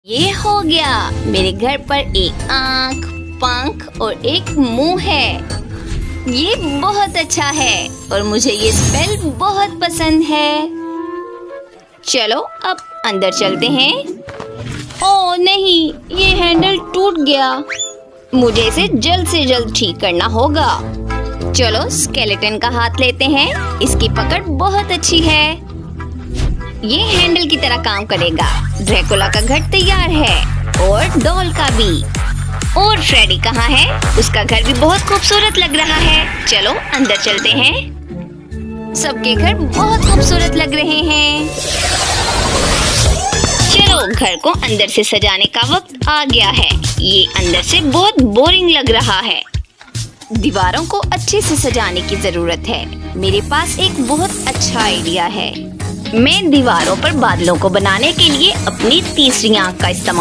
ये हो गया। मेरे घर पर एक आँख, पंख और एक मुंह है। ये बहुत अच्छा है और मुझे ये स्पेल बहुत पसंद है। चलो अब अंदर चलते हैं। ओह नहीं, ये हैंडल टूट गया। मुझे इसे जल्द से जल्द ठीक करना होगा। चलो स्केलेटन का हाथ लेते हैं। इसकी पकड़ बहुत अच्छी है। ये हैंडल की तरह काम करेगा। ड्रैकुला का घर तैयार है और डॉल का भी। और फ्रेडी कहाँ है? उसका घर भी बहुत खूबसूरत लग रहा है। चलो अंदर चलते हैं। सबके घर बहुत खूबसूरत लग रहे हैं। चलो घर को अंदर से सजाने का वक्त आ गया है। ये अंदर से बहुत बोरिंग लग रहा है। दीवारों को अच्छे से सजाने की जरूरत है। मेरे पास एक बहुत अच्छा आइडिया है। मैं दीवारों पर बादलों को बनाने के लिए अपनी तीसरी आंख का इस्तेमाल